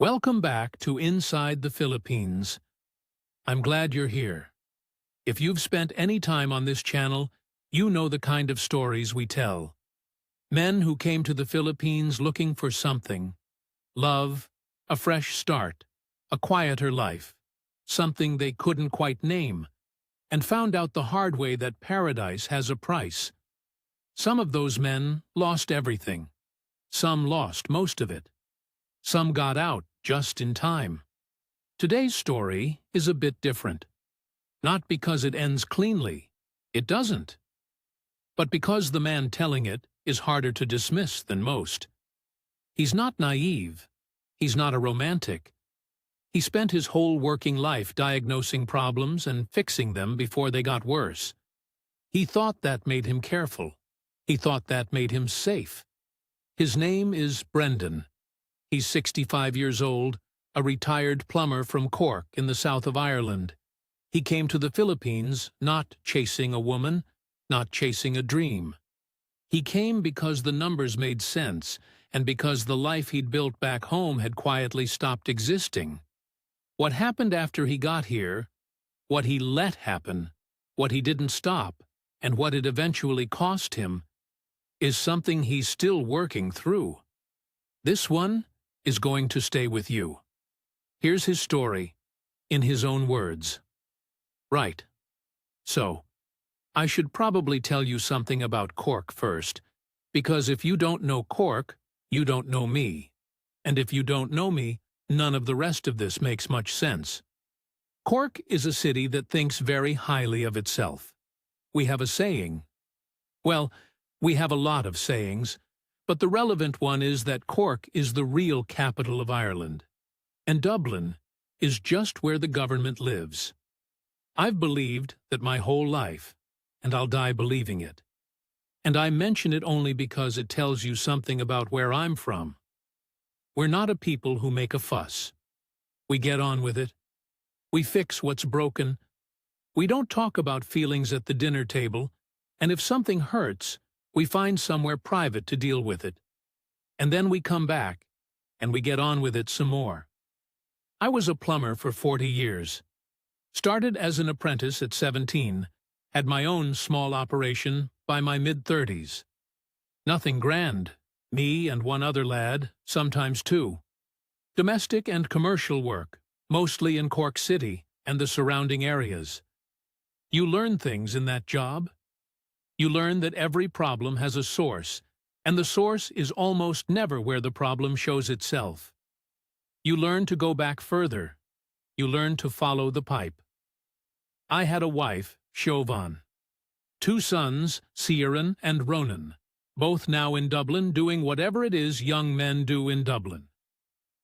Welcome back to Inside the Philippines. I'm glad you're here. If you've spent any time on this channel, you know the kind of stories we tell. Men who came to the Philippines looking for something. Love, a fresh start, a quieter life, something they couldn't quite name, and found out the hard way that paradise has a price. Some of those men lost everything. Some lost most of it. Some got out just in time. Today's story is a bit different. Not because it ends cleanly. It doesn't. But because the man telling it is harder to dismiss than most. He's not naive. He's not a romantic. He spent his whole working life diagnosing problems and fixing them before they got worse. He thought that made him careful. He thought that made him safe. His name is Brendan. He's 65 years old, a retired plumber from Cork in the south of Ireland. He came to the Philippines not chasing a woman, not chasing a dream. He came because the numbers made sense and because the life he'd built back home had quietly stopped existing. What happened after he got here, what he let happen, what he didn't stop, and what it eventually cost him, is something he's still working through. This one is going to stay with you. Here's his story, in his own words. Right. So, I should probably tell you something about Cork first, because if you don't know Cork, you don't know me. And if you don't know me, none of the rest of this makes much sense. Cork is a city that thinks very highly of itself. We have a saying. Well, we have a lot of sayings, but the relevant one is that Cork is the real capital of Ireland, and Dublin is just where the government lives. I've believed that my whole life, and I'll die believing it. And I mention it only because it tells you something about where I'm from. We're not a people who make a fuss. We get on with it. We fix what's broken. We don't talk about feelings at the dinner table, and if something hurts, we find somewhere private to deal with it. And then we come back, and we get on with it some more. I was a plumber for 40 years. Started as an apprentice at 17, had my own small operation by my mid-30s. Nothing grand, me and one other lad, sometimes two. Domestic and commercial work, mostly in Cork City and the surrounding areas. You learn things in that job. You learn that every problem has a source, and the source is almost never where the problem shows itself. You learn to go back further. You learn to follow the pipe. I had a wife, Siobhan. Two sons, Ciaran and Ronan, both now in Dublin doing whatever it is young men do in Dublin.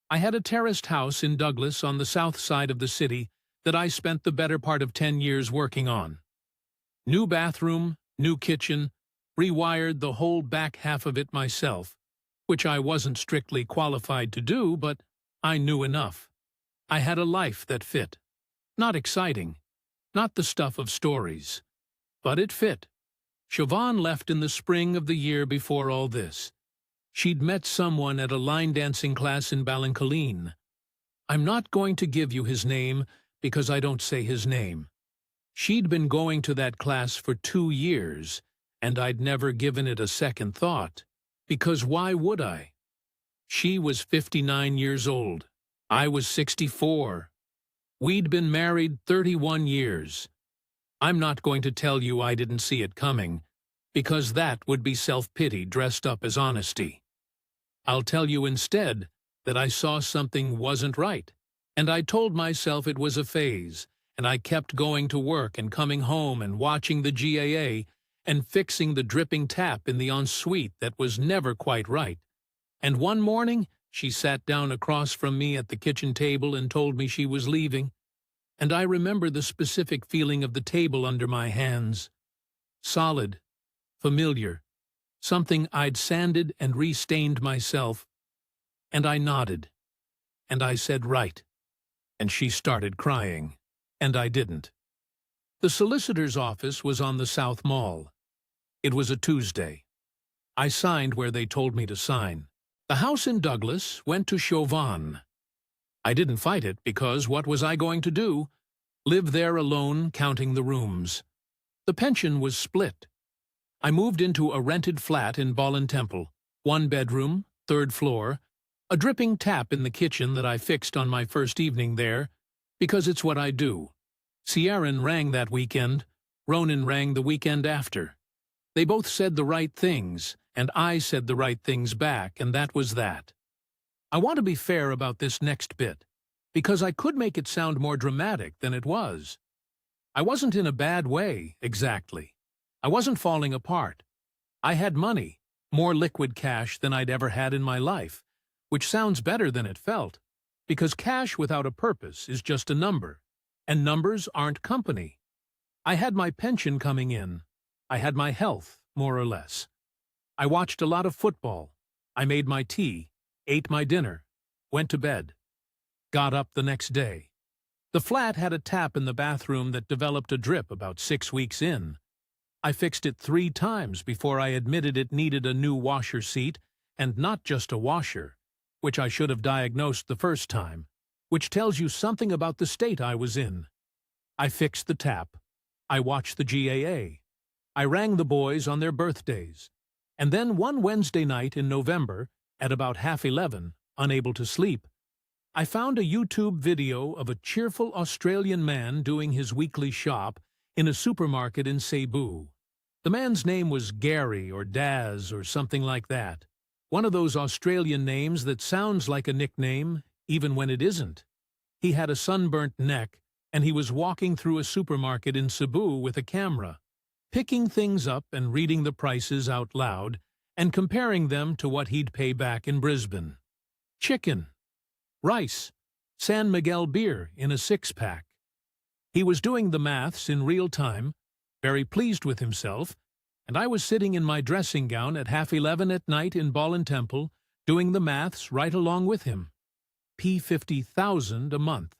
I had a terraced house in Douglas on the south side of the city that I spent the better part of 10 years working on. New bathroom, new kitchen, rewired the whole back half of it myself, which I wasn't strictly qualified to do, but I knew enough. I had a life that fit. Not exciting, not the stuff of stories, but it fit. Siobhan left in the spring of the year before all this. She'd met someone at a line dancing class in Ballincolleen. I'm not going to give you his name because I don't say his name. She'd been going to that class for 2 years, and I'd never given it a second thought, because why would I? She was 59 years old. I was 64. We'd been married 31 years. I'm not going to tell you I didn't see it coming, because that would be self-pity dressed up as honesty. I'll tell you instead that I saw something wasn't right, and I told myself it was a phase, and I kept going to work and coming home and watching the GAA and fixing the dripping tap in the ensuite that was never quite right. And one morning, she sat down across from me at the kitchen table and told me she was leaving. And I remember the specific feeling of the table under my hands. Solid, familiar, something I'd sanded and restained myself. And I nodded. And I said, right. And she started crying. And I didn't. The solicitor's office was on the South Mall. It was a Tuesday. I signed where they told me to sign. The house in Douglas went to Siobhan. I didn't fight it because what was I going to do? Live there alone, counting the rooms. The pension was split. I moved into a rented flat in Ballin Temple, 1 bedroom, 3rd floor, a dripping tap in the kitchen that I fixed on my first evening there, because it's what I do. Ciaran rang that weekend, Ronan rang the weekend after. They both said the right things, and I said the right things back, and that was that. I want to be fair about this next bit, because I could make it sound more dramatic than it was. I wasn't in a bad way, exactly. I wasn't falling apart. I had money, more liquid cash than I'd ever had in my life, which sounds better than it felt, because cash without a purpose is just a number, and numbers aren't company. I had my pension coming in. I had my health, more or less. I watched a lot of football. I made my tea, ate my dinner, went to bed, got up the next day. The flat had a tap in the bathroom that developed a drip about 6 weeks in. I fixed it 3 times before I admitted it needed a new washer seat, and not just a washer, which I should have diagnosed the first time, which tells you something about the state I was in. I fixed the tap. I watched the GAA. I rang the boys on their birthdays. And then one Wednesday night in November, at about 11:30, unable to sleep, I found a YouTube video of a cheerful Australian man doing his weekly shop in a supermarket in Cebu. The man's name was Gary or Daz or something like that. One of those Australian names that sounds like a nickname, even when it isn't. He had a sunburnt neck, and he was walking through a supermarket in Cebu with a camera, picking things up and reading the prices out loud and comparing them to what he'd pay back in Brisbane. Chicken, rice, San Miguel beer in a 6-pack. He was doing the maths in real time, very pleased with himself, and I was sitting in my dressing gown at 11:30 at night in Ballin Temple, doing the maths right along with him. $50,000 a month.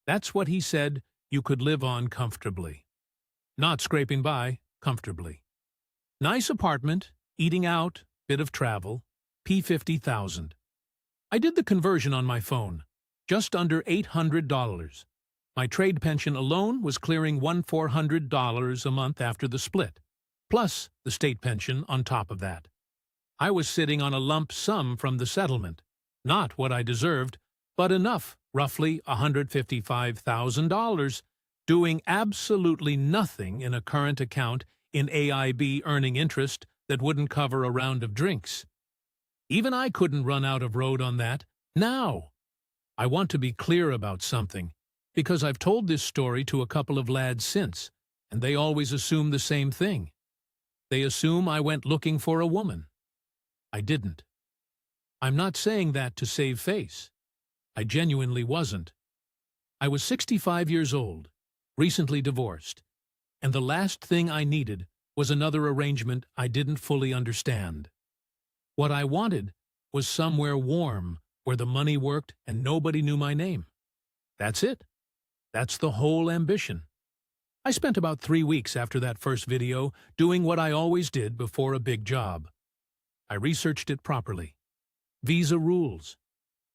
That's what he said you could live on comfortably. Not scraping by, comfortably. Nice apartment, eating out, bit of travel, $50,000. I did the conversion on my phone, just under $800. My trade pension alone was clearing $1,400 a month after the split, plus the state pension on top of that. I was sitting on a lump sum from the settlement, not what I deserved, but enough, roughly $155,000, doing absolutely nothing in a current account in AIB earning interest that wouldn't cover a round of drinks. Even I couldn't run out of road on that. Now, I want to be clear about something, because I've told this story to a couple of lads since, and they always assume the same thing. They assume I went looking for a woman. I didn't. I'm not saying that to save face. I genuinely wasn't. I was 65 years old, recently divorced, and the last thing I needed was another arrangement I didn't fully understand. What I wanted was somewhere warm, where the money worked and nobody knew my name. That's it. That's the whole ambition. I spent about 3 weeks after that first video doing what I always did before a big job. I researched it properly. Visa rules,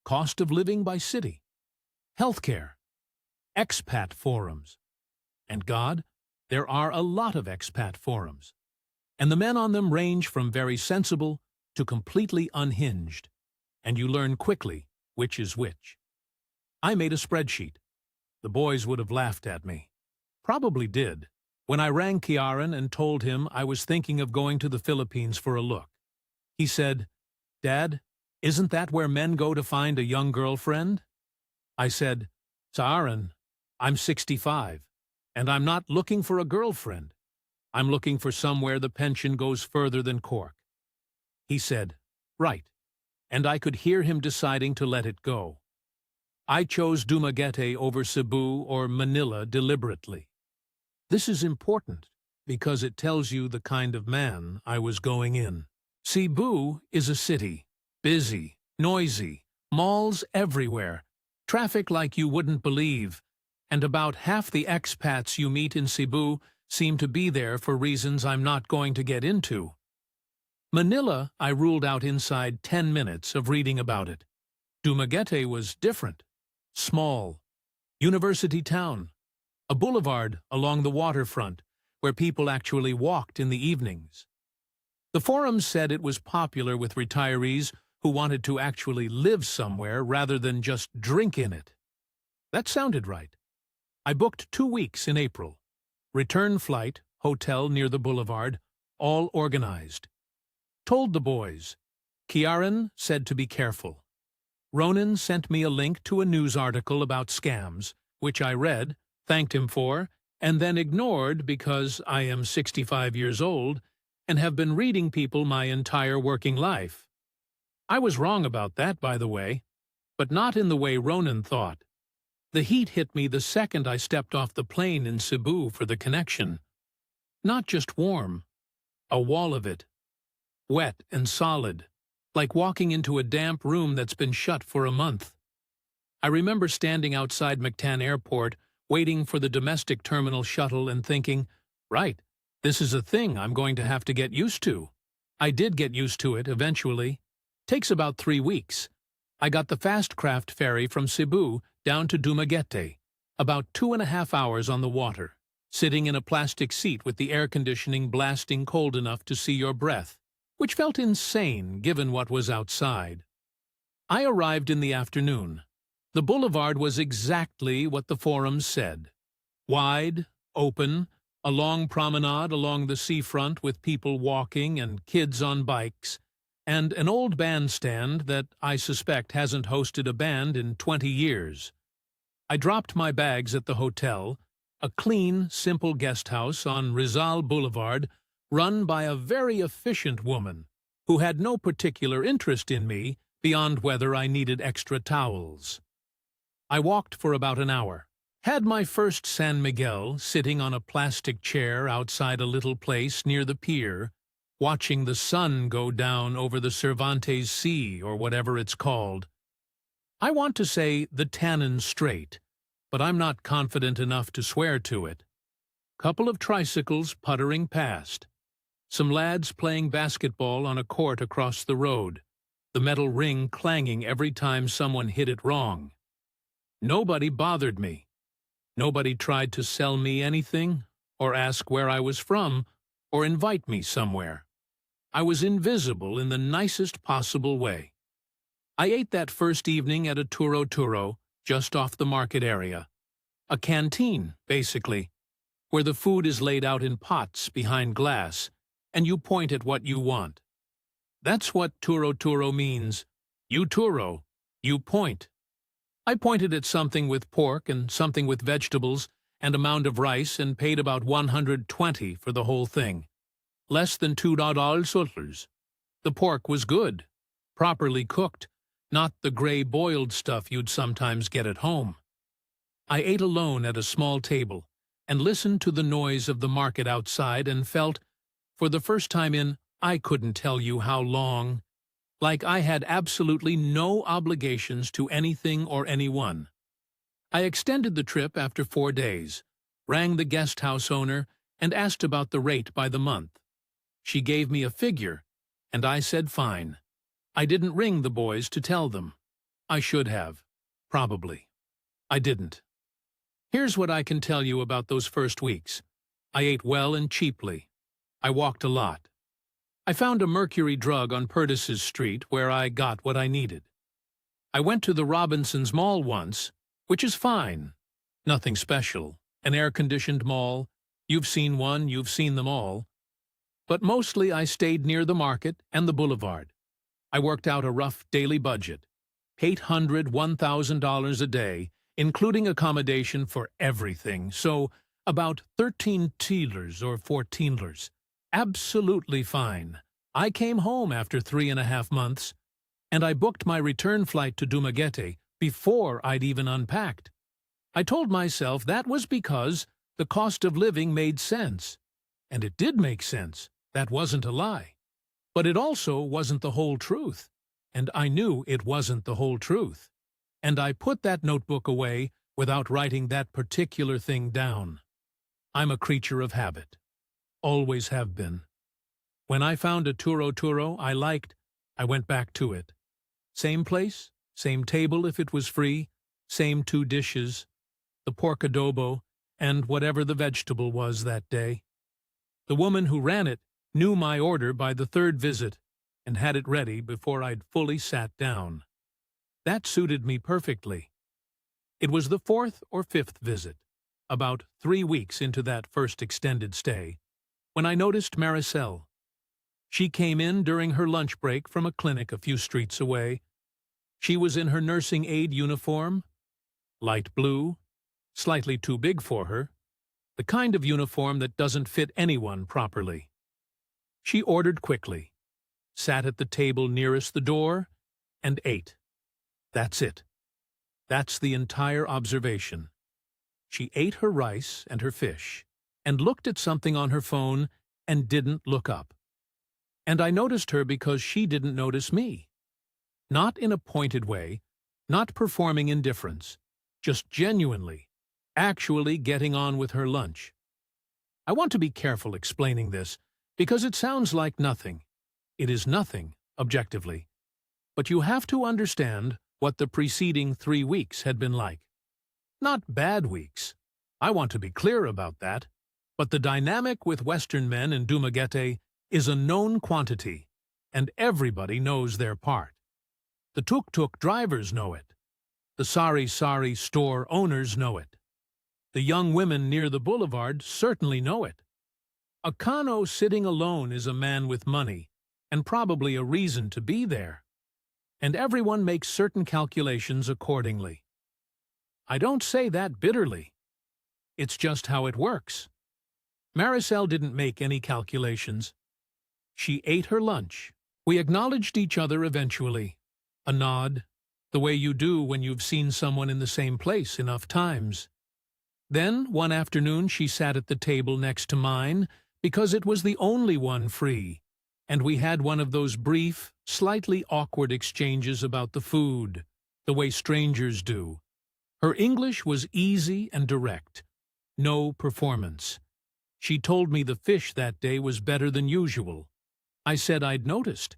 cost of living by city, healthcare, expat forums. And God, there are a lot of expat forums. And the men on them range from very sensible to completely unhinged. And you learn quickly which is which. I made a spreadsheet. The boys would have laughed at me. Probably did, when I rang Ciaran and told him I was thinking of going to the Philippines for a look. He said, "Dad, isn't that where men go to find a young girlfriend?" I said, "Ciaran, I'm 65, and I'm not looking for a girlfriend. I'm looking for somewhere the pension goes further than Cork." He said, "Right," and I could hear him deciding to let it go. I chose Dumaguete over Cebu or Manila deliberately. This is important because it tells you the kind of man I was going in. Cebu is a city, busy, noisy, malls everywhere, traffic like you wouldn't believe, and about half the expats you meet in Cebu seem to be there for reasons I'm not going to get into. Manila I ruled out inside 10 minutes of reading about it. Dumaguete was different. Small. University town. A boulevard along the waterfront, where people actually walked in the evenings. The forums said it was popular with retirees who wanted to actually live somewhere rather than just drink in it. That sounded right. I booked 2 weeks in April. Return flight, hotel near the boulevard, all organized. Told the boys. Kiaran said to be careful. Ronan sent me a link to a news article about scams, which I read, thanked him for, and then ignored because I am 65 years old and have been reading people my entire working life. I was wrong about that, by the way, but not in the way Ronan thought. The heat hit me the second I stepped off the plane in Cebu for the connection. Not just warm, a wall of it. Wet and solid, like walking into a damp room that's been shut for a month. I remember standing outside Mactan Airport, waiting for the domestic terminal shuttle and thinking, right, this is a thing I'm going to have to get used to. I did get used to it eventually. Takes about 3 weeks. I got the fast craft ferry from Cebu down to Dumaguete, about 2.5 hours on the water, sitting in a plastic seat with the air conditioning blasting cold enough to see your breath, which felt insane given what was outside. I arrived in the afternoon. The boulevard was exactly what the forums said. Wide, open, a long promenade along the seafront with people walking and kids on bikes, and an old bandstand that I suspect hasn't hosted a band in 20 years. I dropped my bags at the hotel, a clean, simple guest house on Rizal Boulevard, run by a very efficient woman who had no particular interest in me beyond whether I needed extra towels. I walked for about an hour. Had my first San Miguel sitting on a plastic chair outside a little place near the pier, watching the sun go down over the Cervantes Sea or whatever it's called. I want to say the Tannin Strait, but I'm not confident enough to swear to it. Couple of tricycles puttering past. Some lads playing basketball on a court across the road, the metal ring clanging every time someone hit it wrong. Nobody bothered me. Nobody tried to sell me anything, or ask where I was from, or invite me somewhere. I was invisible in the nicest possible way. I ate that first evening at a turo-turo, just off the market area. A canteen, basically, where the food is laid out in pots behind glass, and you point at what you want. That's what turo-turo means. You turo, you point. I pointed at something with pork and something with vegetables and a mound of rice and paid about 120 for the whole thing. Less than $2. The pork was good, properly cooked, not the gray boiled stuff you'd sometimes get at home. I ate alone at a small table and listened to the noise of the market outside and felt, for the first time in I couldn't tell you how long, like I had absolutely no obligations to anything or anyone. I extended the trip after 4 days, rang the guest house owner, and asked about the rate by the month. She gave me a figure, and I said fine. I didn't ring the boys to tell them. I should have. Probably. I didn't. Here's what I can tell you about those first weeks. I ate well and cheaply. I walked a lot. I found a mercury drug on Purtis's Street where I got what I needed. I went to the Robinsons Mall once, which is fine. Nothing special. An air-conditioned mall. You've seen one, you've seen them all. But mostly I stayed near the market and the boulevard. I worked out a rough daily budget. $800, $1,000 a day, including accommodation for everything, so about 13 thalers or 14 thalers. Absolutely fine. I came home after 3.5 months, and I booked my return flight to Dumaguete before I'd even unpacked. I told myself that was because the cost of living made sense. And it did make sense. That wasn't a lie. But it also wasn't the whole truth. And I knew it wasn't the whole truth. And I put that notebook away without writing that particular thing down. I'm a creature of habit. Always have been. When I found a turo-turo I liked, I went back to it. Same place, same table if it was free, Same 2 dishes, the pork adobo, and whatever the vegetable was that day. The woman who ran it knew my order by the 3rd visit and had it ready before I'd fully sat down. That suited me perfectly. It was the 4th or 5th visit, about 3 weeks into that first extended stay, when I noticed Maricel. She came in during her lunch break from a clinic a few streets away. She was in her nursing aide uniform, light blue, slightly too big for her, the kind of uniform that doesn't fit anyone properly. She ordered quickly, sat at the table nearest the door, and ate. That's it. That's the entire observation. She ate her rice and her fish, and looked at something on her phone and didn't look up. And I noticed her because she didn't notice me. Not in a pointed way, not performing indifference, just genuinely, actually getting on with her lunch. I want to be careful explaining this, because it sounds like nothing. It is nothing, objectively. But you have to understand what the preceding 3 weeks had been like. Not bad weeks. I want to be clear about that. But the dynamic with Western men in Dumaguete is a known quantity, and everybody knows their part. The tuk-tuk drivers know it. The sari-sari store owners know it. The young women near the boulevard certainly know it. A Kano sitting alone is a man with money, and probably a reason to be there. And everyone makes certain calculations accordingly. I don't say that bitterly. It's just how it works. Maricel didn't make any calculations. She ate her lunch. We acknowledged each other eventually. A nod, the way you do when you've seen someone in the same place enough times. Then, one afternoon, she sat at the table next to mine because it was the only one free, and we had one of those brief, slightly awkward exchanges about the food, the way strangers do. Her English was easy and direct. No performance. She told me the fish that day was better than usual. I said I'd noticed.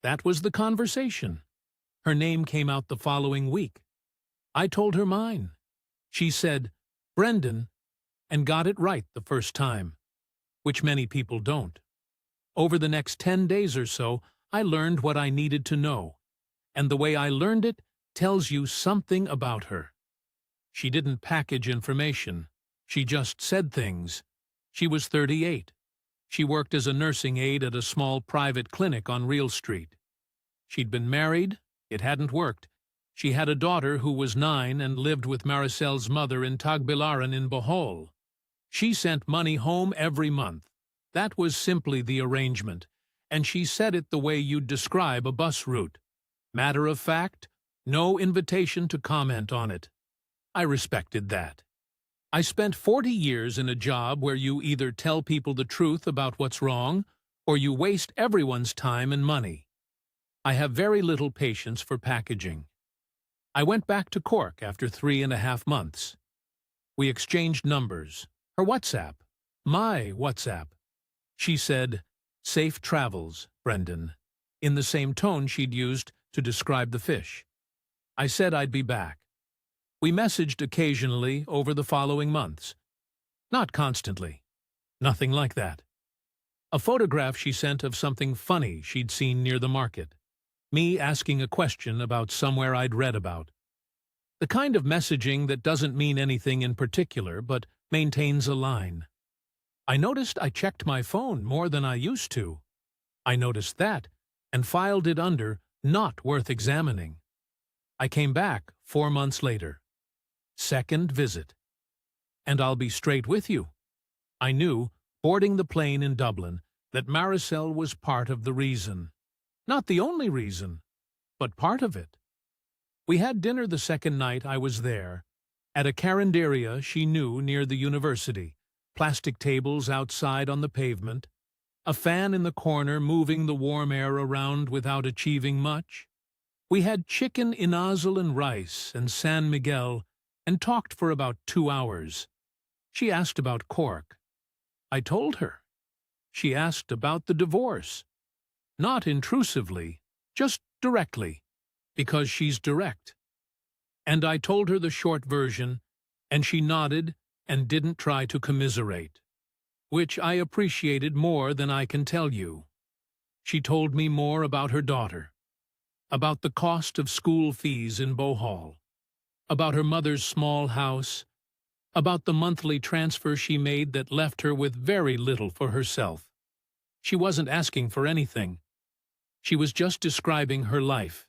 That was the conversation. Her name came out the following week. I told her mine. She said, Brendan, and got it right the first time, which many people don't. Over the next 10 days or so, I learned what I needed to know, and the way I learned it tells you something about her. She didn't package information. She just said things. She was 38. She worked as a nursing aide at a small private clinic on Real Street. She'd been married. It hadn't worked. She had a daughter who was 9 and lived with Maricel's mother in Tagbilaran in Bohol. She sent money home every month. That was simply the arrangement, and she said it the way you'd describe a bus route. Matter of fact, no invitation to comment on it. I respected that. I spent 40 years in a job where you either tell people the truth about what's wrong, or you waste everyone's time and money. I have very little patience for packaging. I went back to Cork after 3.5 months. We exchanged numbers. Her WhatsApp. My WhatsApp. She said, "Safe travels, Brendan," in the same tone she'd used to describe the fish. I said I'd be back. We messaged occasionally over the following months. Not constantly. Nothing like that. A photograph she sent of something funny she'd seen near the market. Me asking a question about somewhere I'd read about. The kind of messaging that doesn't mean anything in particular, but maintains a line. I noticed I checked my phone more than I used to. I noticed that, and filed it under not worth examining. I came back 4 months later. Second visit. And I'll be straight with you. I knew, boarding the plane in Dublin, that Maricel was part of the reason. Not the only reason, but part of it. We had dinner the second night I was there, at a carinderia she knew near the university, plastic tables outside on the pavement, a fan in the corner moving the warm air around without achieving much. We had chicken inazal and rice and San Miguel and talked for about 2 hours. She asked about Cork. I told her. She asked about the divorce. Not intrusively, just directly, because she's direct. And I told her the short version, and she nodded and didn't try to commiserate, which I appreciated more than I can tell you. She told me more about her daughter, about the cost of school fees in Bohol, about her mother's small house, about the monthly transfer she made that left her with very little for herself. She wasn't asking for anything. She was just describing her life.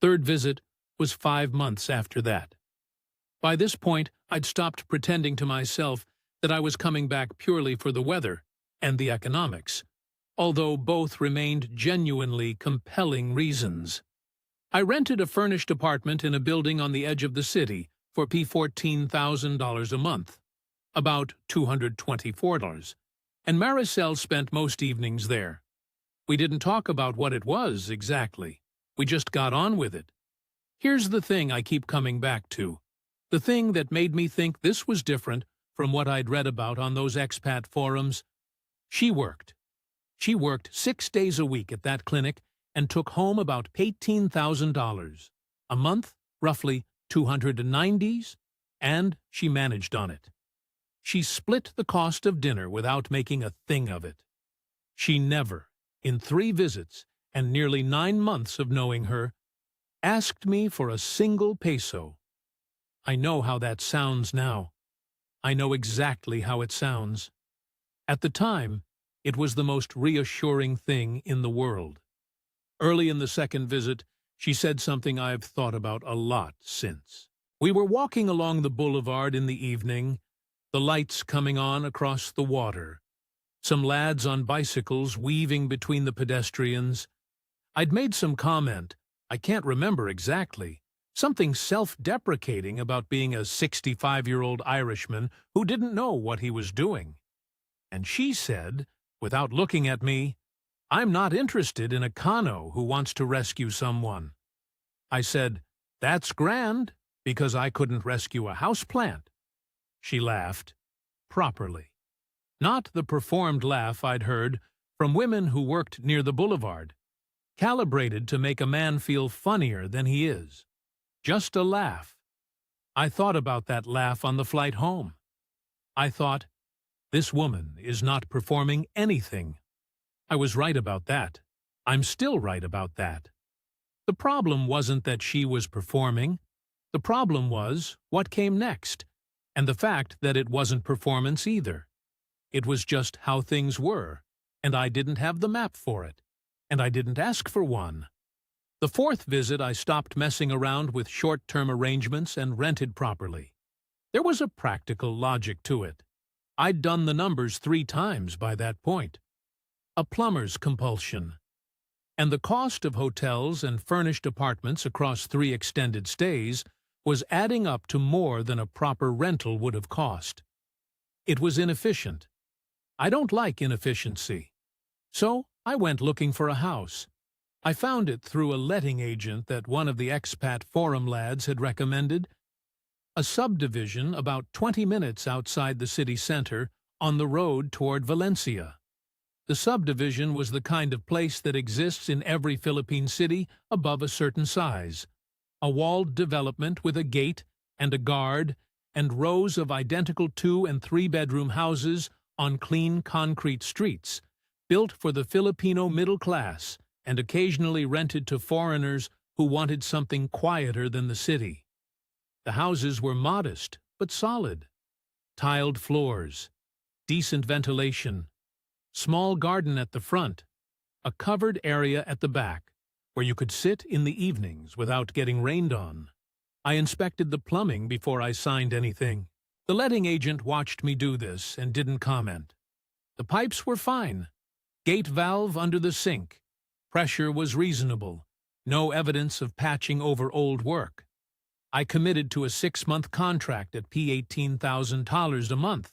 Third visit was 5 months after that. By this point, I'd stopped pretending to myself that I was coming back purely for the weather and the economics, although both remained genuinely compelling reasons. I rented a furnished apartment in a building on the edge of the city for $14,000 a month, about $224, and Maricel spent most evenings there. We didn't talk about what it was exactly. We just got on with it. Here's the thing I keep coming back to, the thing that made me think this was different from what I'd read about on those expat forums. She worked. She worked 6 days a week at that clinic and took home about $18,000 a month, roughly 290s, and she managed on it. She split the cost of dinner without making a thing of it. She never, in 3 visits and nearly 9 months of knowing her, asked me for a single peso. I know how that sounds now. I know exactly how it sounds. At the time, it was the most reassuring thing in the world. Early in the second visit, she said something I've thought about a lot since. We were walking along the boulevard in the evening, the lights coming on across the water, some lads on bicycles weaving between the pedestrians. I'd made some comment, I can't remember exactly, something self-deprecating about being a 65-year-old Irishman who didn't know what he was doing. And she said, without looking at me, "I'm not interested in a cano who wants to rescue someone." I said, "That's grand, because I couldn't rescue a houseplant." She laughed, properly. Not the performed laugh I'd heard from women who worked near the boulevard, calibrated to make a man feel funnier than he is. Just a laugh. I thought about that laugh on the flight home. I thought, this woman is not performing anything. I was right about that. I'm still right about that. The problem wasn't that she was performing. The problem was what came next, and the fact that it wasn't performance either. It was just how things were, and I didn't have the map for it, and I didn't ask for one. The fourth visit, I stopped messing around with short-term arrangements and rented properly. There was a practical logic to it. I'd done the numbers 3 times by that point. A plumber's compulsion. And the cost of hotels and furnished apartments across 3 extended stays was adding up to more than a proper rental would have cost. It was inefficient. I don't like inefficiency. So I went looking for a house. I found it through a letting agent that one of the expat forum lads had recommended. A subdivision about 20 minutes outside the city center on the road toward Valencia. The subdivision was the kind of place that exists in every Philippine city above a certain size. A walled development with a gate and a guard and rows of identical 2- and 3-bedroom houses on clean concrete streets, built for the Filipino middle class and occasionally rented to foreigners who wanted something quieter than the city. The houses were modest but solid. Tiled floors, decent ventilation, small garden at the front, a covered area at the back where you could sit in the evenings without getting rained on. I inspected the plumbing before I signed anything. The letting agent watched me do this and didn't comment. The pipes were fine. Gate valve under the sink. Pressure was reasonable. No evidence of patching over old work. I committed to a 6-month contract at $18,000 a month,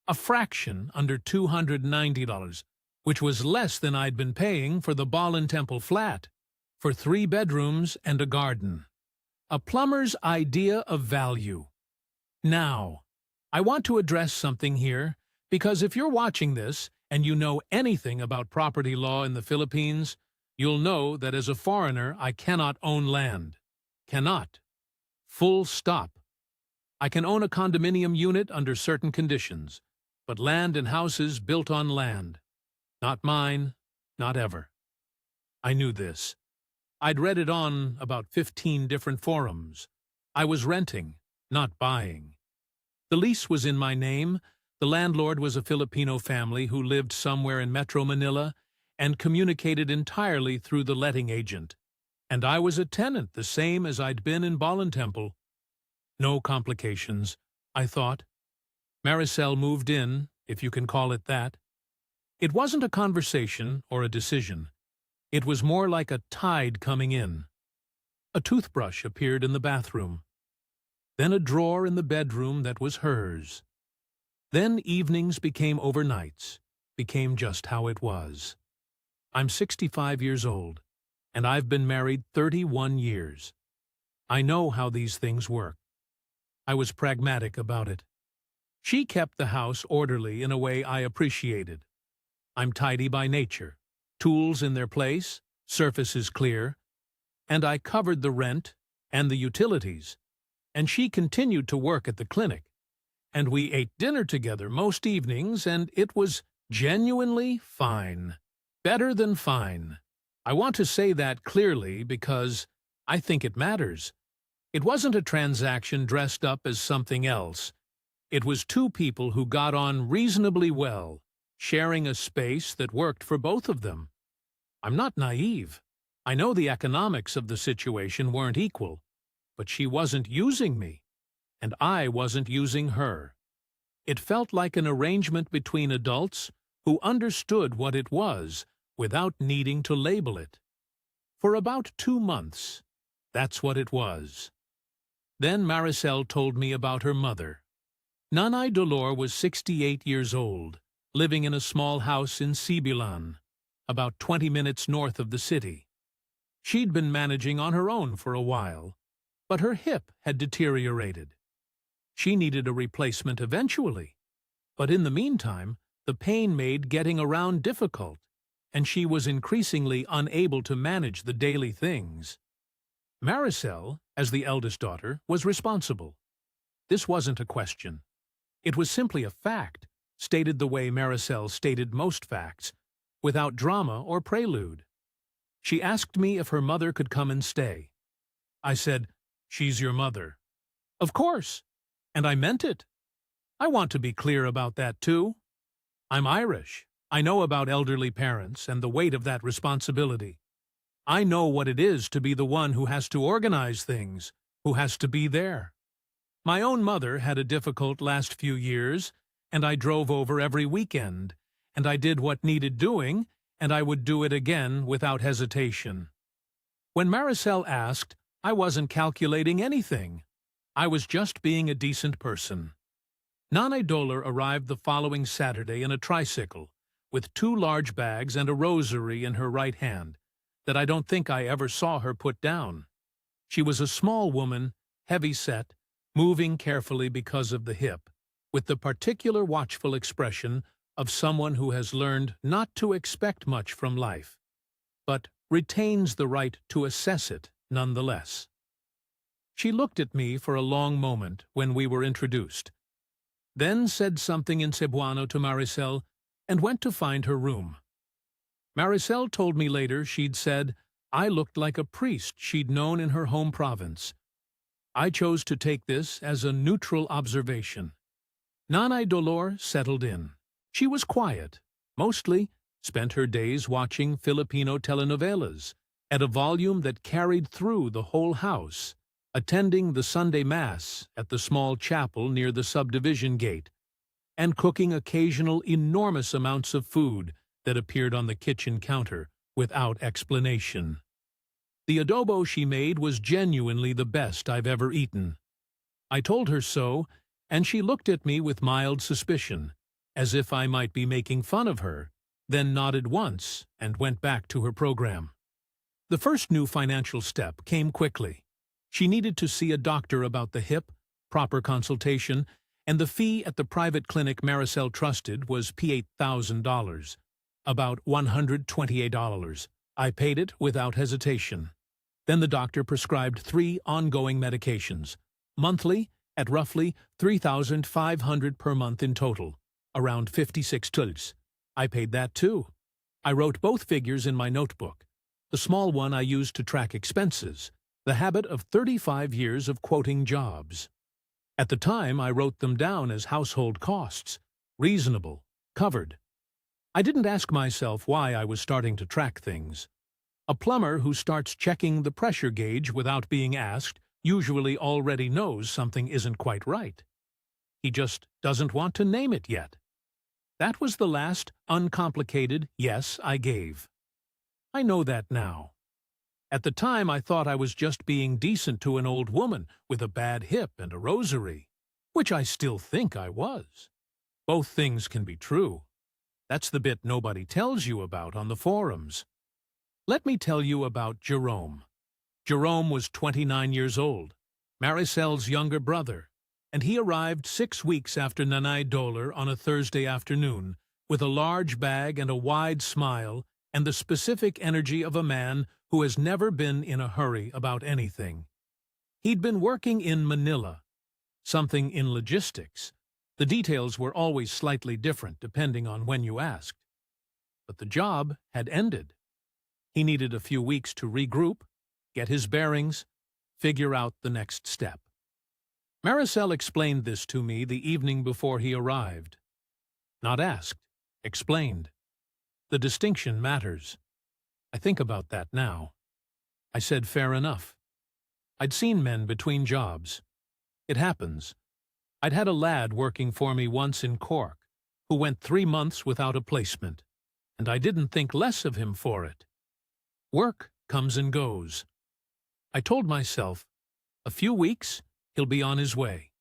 a fraction under $290, which was less than I'd been paying for the Ball and Temple flat, for 3 bedrooms and a garden. A plumber's idea of value. Now, I want to address something here, because if you're watching this and you know anything about property law in the Philippines, you'll know that as a foreigner I cannot own land. Cannot. Full stop. I can own a condominium unit under certain conditions, but land and houses built on land. Not mine, not ever. I knew this. I'd read it on about 15 different forums. I was renting, not buying. The lease was in my name. The landlord was a Filipino family who lived somewhere in Metro Manila and communicated entirely through the letting agent. And I was a tenant, the same as I'd been in Temple. No complications, I thought. Maricel moved in, if you can call it that. It wasn't a conversation or a decision. It was more like a tide coming in. A toothbrush appeared in the bathroom. Then a drawer in the bedroom that was hers. Then evenings became overnights, became just how it was. I'm 65 years old, and I've been married 31 years. I know how these things work. I was pragmatic about it. She kept the house orderly in a way I appreciated. I'm tidy by nature, tools in their place, surfaces clear, and I covered the rent and the utilities, and she continued to work at the clinic, and we ate dinner together most evenings, and it was genuinely fine. Better than fine. I want to say that clearly because I think it matters. It wasn't a transaction dressed up as something else. It was two people who got on reasonably well, sharing a space that worked for both of them. I'm not naive. I know the economics of the situation weren't equal, but she wasn't using me, and I wasn't using her. It felt like an arrangement between adults who understood what it was without needing to label it. For about 2 months, that's what it was. Then Maricel told me about her mother. Nanay Dolor was 68 years old, living in a small house in Sibulan, about 20 minutes north of the city. She'd been managing on her own for a while, but her hip had deteriorated. She needed a replacement eventually, but in the meantime, the pain made getting around difficult, and she was increasingly unable to manage the daily things. Maricel, as the eldest daughter, was responsible. This wasn't a question. It was simply a fact, stated the way Maricel stated most facts, without drama or prelude. She asked me if her mother could come and stay. I said, "She's your mother." "Of course," and I meant it. I want to be clear about that too. I'm Irish. I know about elderly parents and the weight of that responsibility. I know what it is to be the one who has to organize things, who has to be there. My own mother had a difficult last few years, and I drove over every weekend, and I did what needed doing, and I would do it again without hesitation. When Maricel asked, I wasn't calculating anything. I was just being a decent person. Nanay Dolor arrived the following Saturday in a tricycle, with 2 large bags and a rosary in her right hand, that I don't think I ever saw her put down. She was a small woman, heavy-set, moving carefully because of the hip, with the particular watchful expression of someone who has learned not to expect much from life, but retains the right to assess it nonetheless. She looked at me for a long moment when we were introduced, then said something in Cebuano to Maricel and went to find her room. Maricel told me later she'd said I looked like a priest she'd known in her home province. I chose to take this as a neutral observation. Nanay Dolor settled in. She was quiet, mostly spent her days watching Filipino telenovelas at a volume that carried through the whole house, attending the Sunday Mass at the small chapel near the subdivision gate, and cooking occasional enormous amounts of food that appeared on the kitchen counter without explanation. The adobo she made was genuinely the best I've ever eaten. I told her so, and she looked at me with mild suspicion, as if I might be making fun of her, then nodded once and went back to her program. The first new financial step came quickly. She needed to see a doctor about the hip, proper consultation, and the fee at the private clinic Maricel trusted was $8,000, about $128. I paid it without hesitation. Then the doctor prescribed 3 ongoing medications, monthly at roughly 3,500 per month in total, around 56 tuls. I paid that too. I wrote both figures in my notebook. The small one I used to track expenses, the habit of 35 years of quoting jobs. At the time, I wrote them down as household costs, reasonable, covered. I didn't ask myself why I was starting to track things. A plumber who starts checking the pressure gauge without being asked usually already knows something isn't quite right. He just doesn't want to name it yet. That was the last uncomplicated yes I gave. I know that now. At the time, I thought I was just being decent to an old woman with a bad hip and a rosary, which I still think I was. Both things can be true. That's the bit nobody tells you about on the forums. Let me tell you about Jerome. Jerome was 29 years old, Maricel's younger brother, and he arrived 6 weeks after Nanay Dolar on a Thursday afternoon with a large bag and a wide smile and the specific energy of a man who has never been in a hurry about anything. He'd been working in Manila, something in logistics. The details were always slightly different depending on when you asked. But the job had ended. He needed a few weeks to regroup, get his bearings, figure out the next step. Maricel explained this to me the evening before he arrived. Not asked, explained. The distinction matters. I think about that now. I said fair enough. I'd seen men between jobs. It happens. I'd had a lad working for me once in Cork who went 3 months without a placement, and I didn't think less of him for it. Work comes and goes. I told myself, a few weeks, he'll be on his way.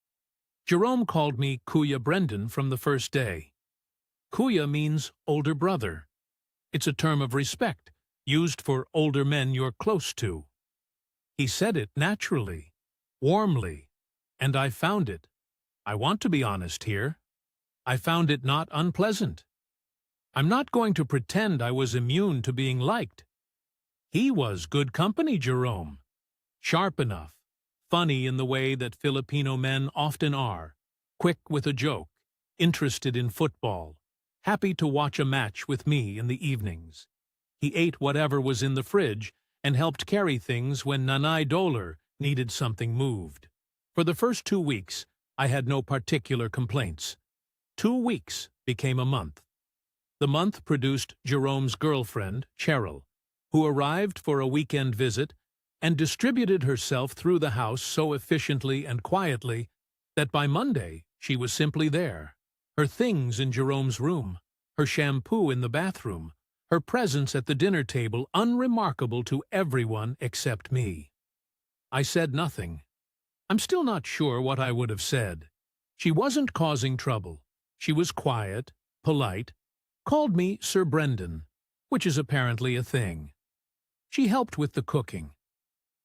Jerome called me Kuya Brendan from the first day. Kuya means older brother. It's a term of respect, used for older men you're close to. He said it naturally, warmly, and I found it. I want to be honest here. I found it not unpleasant. I'm not going to pretend I was immune to being liked. He was good company, Jerome. Sharp enough, funny in the way that Filipino men often are, quick with a joke, interested in football, happy to watch a match with me in the evenings. He ate whatever was in the fridge and helped carry things when Nanay Dolar needed something moved. For the first 2 weeks, I had no particular complaints. 2 weeks became a month. The month produced Jerome's girlfriend, Cheryl, who arrived for a weekend visit and distributed herself through the house so efficiently and quietly that by Monday she was simply there. Her things in Jerome's room, her shampoo in the bathroom, her presence at the dinner table unremarkable to everyone except me. I said nothing. I'm still not sure what I would have said. She wasn't causing trouble. She was quiet, polite, called me Sir Brendan, which is apparently a thing. She helped with the cooking.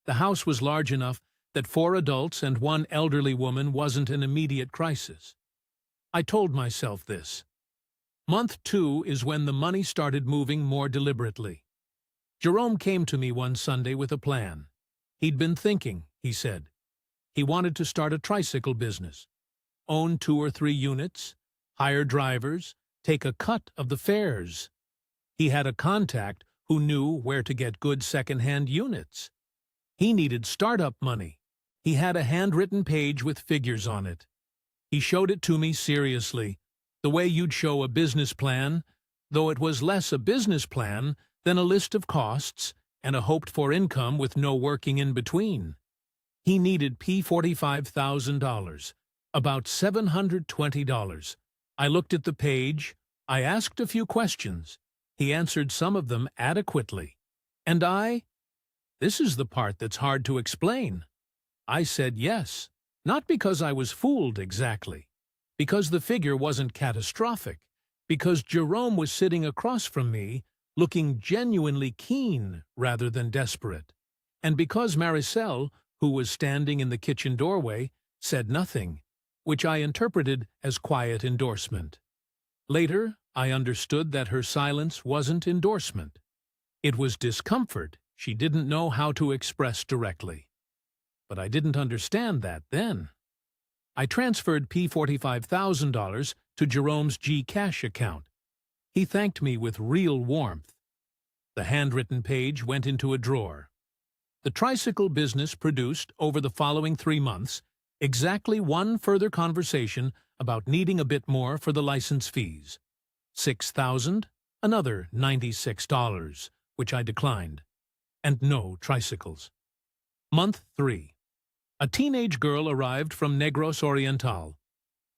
The house was large enough that 4 adults and 1 elderly woman wasn't an immediate crisis. I told myself this. Month 2 is when the money started moving more deliberately. Jerome came to me one Sunday with a plan. He'd been thinking, he said. He wanted to start a tricycle business, own 2 or 3 units, hire drivers, take a cut of the fares. He had a contact who knew where to get good second-hand units. He needed startup money. He had a handwritten page with figures on it. He showed it to me seriously, the way you'd show a business plan, though it was less a business plan than a list of costs and a hoped-for income with no working in between. He needed $45,000, about $720. I looked at the page. I asked a few questions. He answered some of them adequately. And this is the part that's hard to explain. I said yes, not because I was fooled exactly, because the figure wasn't catastrophic, because Jerome was sitting across from me, looking genuinely keen rather than desperate, and because Maricel, who was standing in the kitchen doorway, said nothing, which I interpreted as quiet endorsement. Later, I understood that her silence wasn't endorsement. It was discomfort she didn't know how to express directly. but I didn't understand that then. I transferred $45,000 to Jerome's Gcash account. He thanked me with real warmth. The handwritten page went into a drawer. The tricycle business produced, over the following 3 months, exactly one further conversation about needing a bit more for the license fees. $6,000, another $96, which I declined. And no tricycles. Month 3. A teenage girl arrived from Negros Oriental.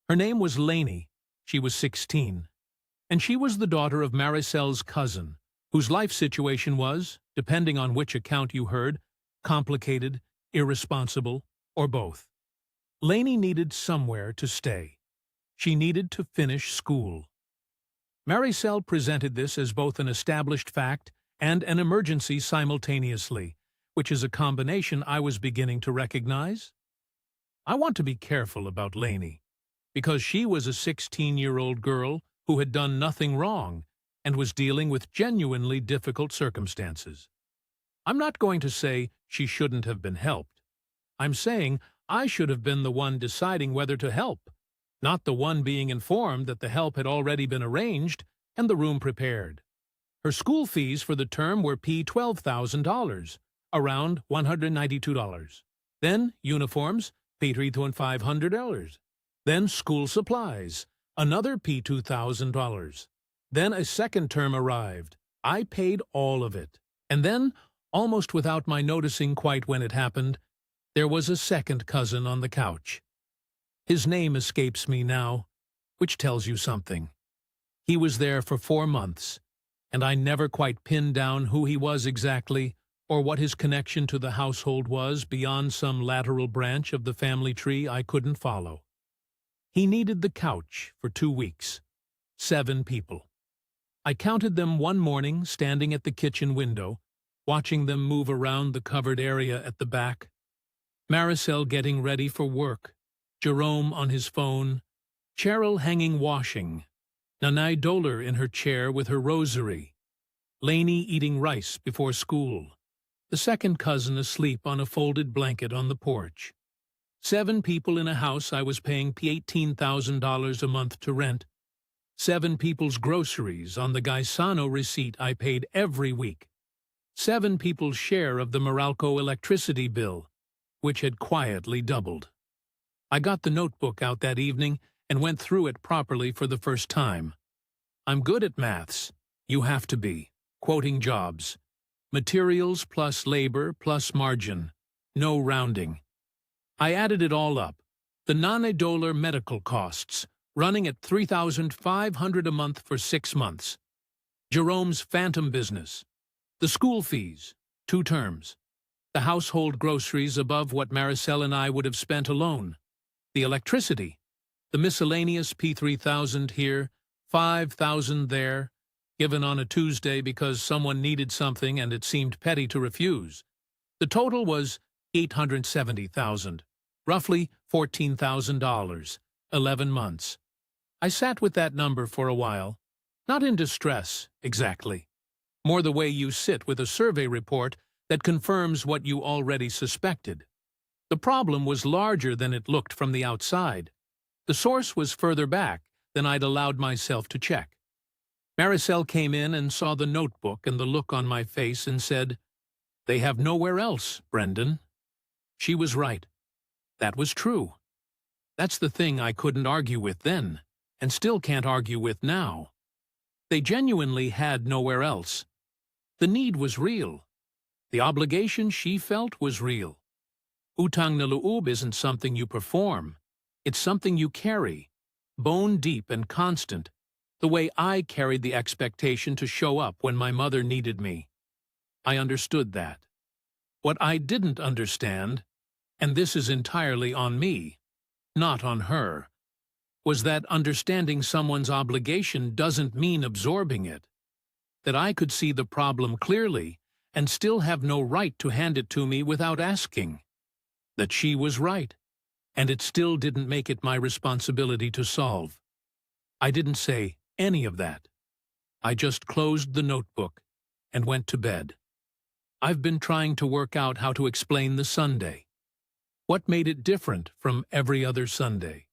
Her name was Lainey. She was 16. And she was the daughter of Maricel's cousin, whose life situation was, depending on which account you heard, complicated, irresponsible, or both. Lainey needed somewhere to stay. She needed to finish school. Maricel presented this as both an established fact and an emergency simultaneously, which is a combination I was beginning to recognize. I want to be careful about Lainey, because she was a 16-year-old girl who had done nothing wrong and was dealing with genuinely difficult circumstances. I'm not going to say she shouldn't have been helped. I'm saying I should have been the one deciding whether to help, not the one being informed that the help had already been arranged and the room prepared. Her school fees for the term were $12,000, around $192. Then uniforms, $3,500. Then school supplies, another $2,000. Then a second term arrived. I paid all of it. And then, almost without my noticing quite when it happened, there was a second cousin on the couch. His name escapes me now, which tells you something. He was there for 4 months, and I never quite pinned down who he was exactly or what his connection to the household was beyond some lateral branch of the family tree I couldn't follow. He needed the couch for 2 weeks. 7 people. I counted them one morning standing at the kitchen window, watching them move around the covered area at the back. Maricel getting ready for work, Jerome on his phone, Cheryl hanging washing, Nanay Doler in her chair with her rosary, Lainey eating rice before school, the second cousin asleep on a folded blanket on the porch. 7 people in a house I was paying $18,000 a month to rent. 7 people's groceries on the Gaisano receipt I paid every week. 7 people's share of the Meralco electricity bill, which had quietly doubled. I got the notebook out that evening and went through it properly for the first time. I'm good at maths. You have to be. Quoting jobs. Materials plus labor plus margin. No rounding. I added it all up. The non-dollar medical costs, running at $3,500 a month for 6 months. Jerome's phantom business. The school fees, 2 terms. The household groceries above what Maricel and I would have spent alone. The electricity. The miscellaneous $3,000 here, $5,000 there, given on a Tuesday because someone needed something and it seemed petty to refuse. The total was $870,000, roughly $14,000, 11 months. I sat with that number for a while, not in distress, exactly. More the way you sit with a survey report that confirms what you already suspected. The problem was larger than it looked from the outside. The source was further back than I'd allowed myself to check. Maricel came in and saw the notebook and the look on my face and said, "They have nowhere else, Brendan." She was right. That was true. That's the thing I couldn't argue with then, and still can't argue with now. They genuinely had nowhere else. The need was real. The obligation she felt was real. Utang na loob isn't something you perform. It's something you carry, bone deep and constant, the way I carried the expectation to show up when my mother needed me. I understood that. What I didn't understand, and this is entirely on me, not on her, was that understanding someone's obligation doesn't mean absorbing it. That I could see the problem clearly and still have no right to hand it to me without asking. That she was right, and it still didn't make it my responsibility to solve. I didn't say any of that. I just closed the notebook and went to bed. I've been trying to work out how to explain the Sunday. What made it different from every other Sunday?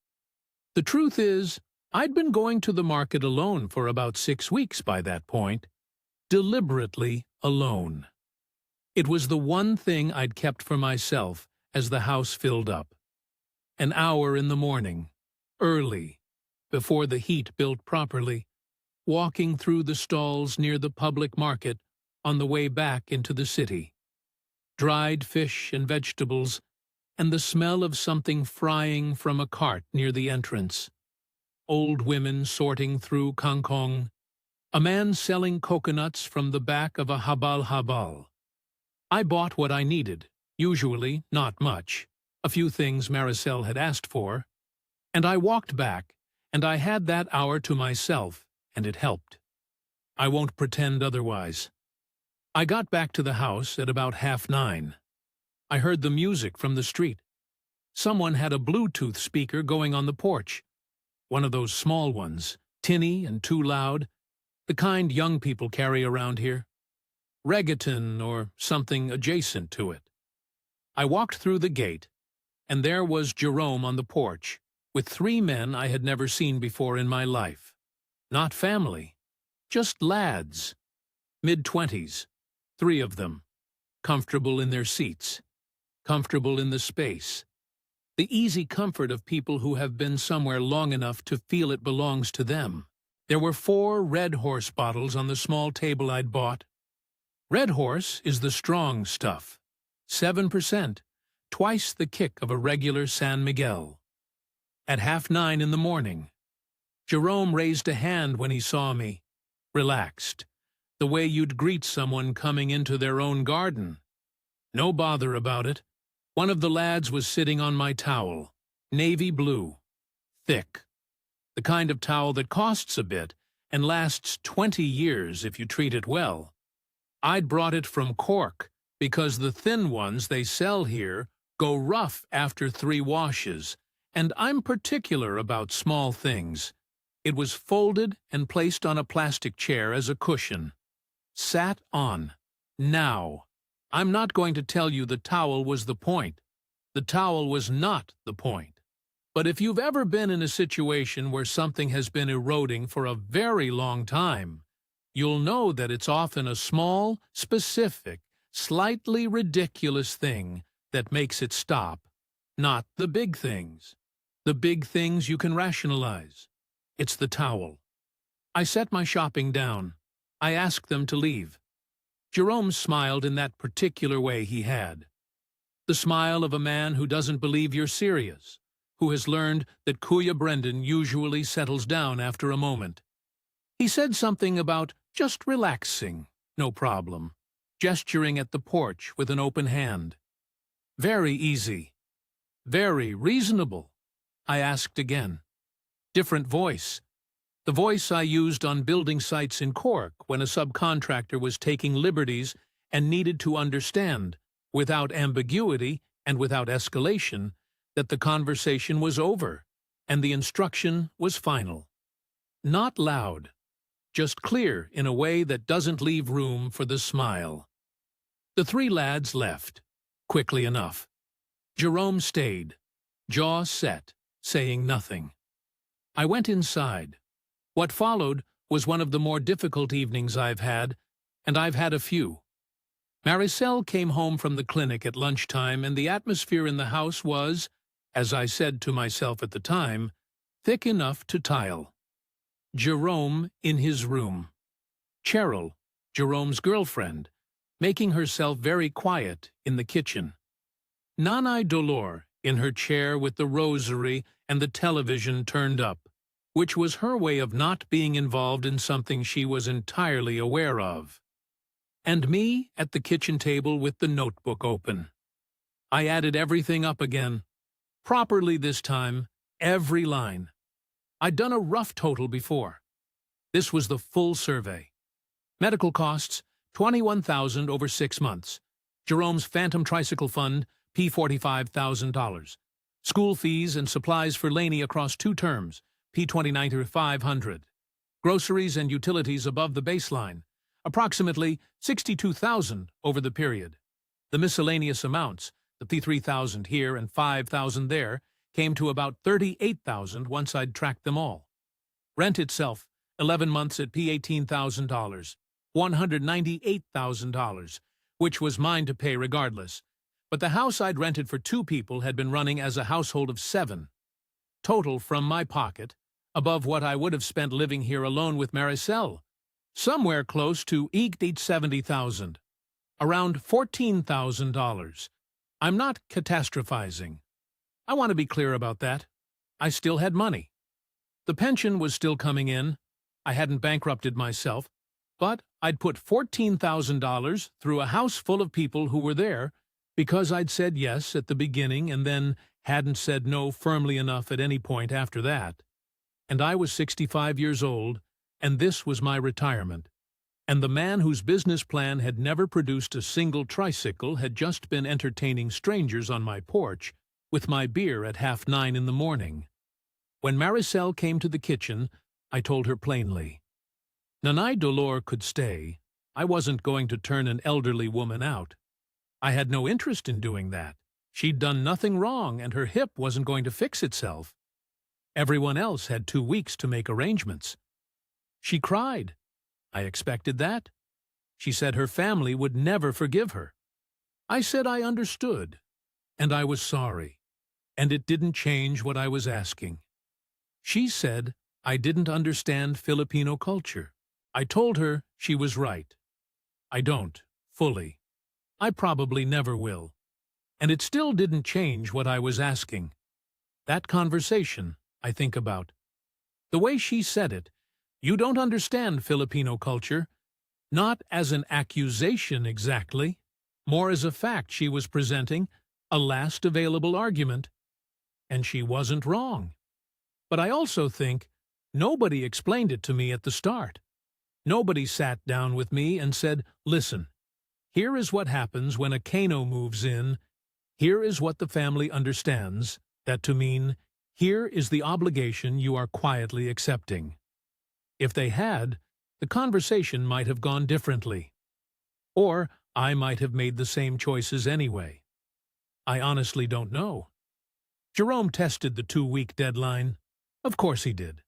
The truth is, I'd been going to the market alone for about 6 weeks by that point, deliberately alone. It was the one thing I'd kept for myself as the house filled up. An hour in the morning, early, before the heat built properly, walking through the stalls near the public market on the way back into the city. Dried fish and vegetables, and the smell of something frying from a cart near the entrance. Old women sorting through kangkong. A man selling coconuts from the back of a habal-habal. I bought what I needed, usually not much, a few things Maricel had asked for, and I walked back, and I had that hour to myself, and it helped. I won't pretend otherwise. I got back to the house at about 9:30. I heard the music from the street. Someone had a Bluetooth speaker going on the porch, one of those small ones, tinny and too loud, the kind young people carry around here. Reggaeton or something adjacent to it. I walked through the gate, and there was Jerome on the porch, with 3 men I had never seen before in my life. Not family, just lads, mid-20s, 3 of them, comfortable in their seats, comfortable in the space, the easy comfort of people who have been somewhere long enough to feel it belongs to them. There were 4 Red Horse bottles on the small table I'd bought. Red Horse is the strong stuff, 7%, twice the kick of a regular San Miguel. At 9:30 in the morning, Jerome raised a hand when he saw me, relaxed, the way you'd greet someone coming into their own garden. No bother about it. One of the lads was sitting on my towel, navy blue, thick, the kind of towel that costs a bit and lasts 20 years if you treat it well. I'd brought it from Cork because the thin ones they sell here go rough after 3 washes, and I'm particular about small things. It was folded and placed on a plastic chair as a cushion. Sat on. Now, I'm not going to tell you the towel was the point. The towel was not the point. But if you've ever been in a situation where something has been eroding for a very long time, you'll know that it's often a small, specific, slightly ridiculous thing that makes it stop, not the big things. The big things you can rationalize. It's the towel. I set my shopping down. I asked them to leave. Jerome smiled in that particular way he had. The smile of a man who doesn't believe you're serious, who has learned that Kuya Brendan usually settles down after a moment. He said something about just relaxing, no problem, gesturing at the porch with an open hand. Very easy. Very reasonable. I asked again. Different voice. The voice I used on building sites in Cork when a subcontractor was taking liberties and needed to understand, without ambiguity and without escalation, that the conversation was over and the instruction was final. Not loud. Just clear in a way that doesn't leave room for the smile. The 3 lads left, quickly enough. Jerome stayed, jaw set, saying nothing. I went inside. What followed was one of the more difficult evenings I've had, and I've had a few. Maricel came home from the clinic at lunchtime, and the atmosphere in the house was, as I said to myself at the time, thick enough to tile. Jerome in his room. Cheryl, Jerome's girlfriend, making herself very quiet in the kitchen. Nanay Dolor in her chair with the rosary and the television turned up, which was her way of not being involved in something she was entirely aware of. And me at the kitchen table with the notebook open. I added everything up again. Properly this time, every line. I'd done a rough total before. This was the full survey. Medical costs, $21,000 over 6 months. Jerome's Phantom Tricycle Fund, $45,000. School fees and supplies for Laney across 2 terms, $29,500. Groceries and utilities above the baseline, approximately $62,000 over the period. The miscellaneous amounts, The 3,000 here and 5,000 there came to about 38,000 once I'd tracked them all. Rent itself, 11 months at $18,000, $198,000, which was mine to pay regardless. But the house I'd rented for 2 people had been running as a household of 7. Total from my pocket, above what I would have spent living here alone with Maricel. Somewhere close to each 70,000. Around $14,000. I'm not catastrophizing. I want to be clear about that. I still had money. The pension was still coming in. I hadn't bankrupted myself, but I'd put $14,000 through a house full of people who were there because I'd said yes at the beginning and then hadn't said no firmly enough at any point after that. And I was 65 years old, and this was my retirement. And the man whose business plan had never produced a single tricycle had just been entertaining strangers on my porch with my beer at 9:30 in the morning. When Maricel came to the kitchen, I told her plainly, Nanay Dolor could stay. I wasn't going to turn an elderly woman out. I had no interest in doing that. She'd done nothing wrong, and her hip wasn't going to fix itself. Everyone else had 2 weeks to make arrangements. She cried. I expected that. She said her family would never forgive her. I said I understood, and I was sorry, and it didn't change what I was asking. She said I didn't understand Filipino culture. I told her she was right. I don't, fully. I probably never will. And it still didn't change what I was asking. That conversation, I think about. The way she said it, you don't understand Filipino culture, not as an accusation exactly, more as a fact she was presenting, a last available argument. And she wasn't wrong. But I also think nobody explained it to me at the start. Nobody sat down with me and said, listen, here is what happens when a Kano moves in. Here is what the family understands, that to mean, here is the obligation you are quietly accepting. If they had, the conversation might have gone differently. Or I might have made the same choices anyway. I honestly don't know. Jerome tested the 2-week deadline. Of course he did.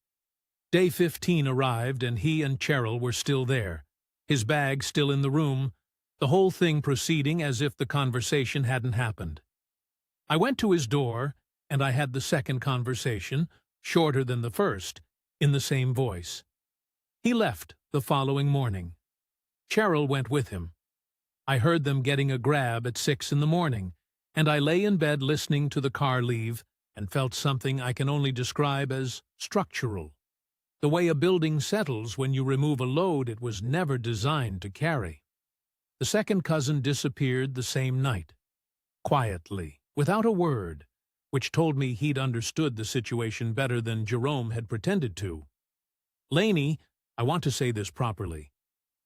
Day 15 arrived and he and Cheryl were still there, his bag still in the room, the whole thing proceeding as if the conversation hadn't happened. I went to his door, and I had the second conversation, shorter than the first, in the same voice. He left the following morning. Cheryl went with him. I heard them getting a grab at 6 in the morning, and I lay in bed listening to the car leave and felt something I can only describe as structural. The way a building settles when you remove a load it was never designed to carry. The second cousin disappeared the same night, quietly, without a word, which told me he'd understood the situation better than Jerome had pretended to. Lainey, I want to say this properly,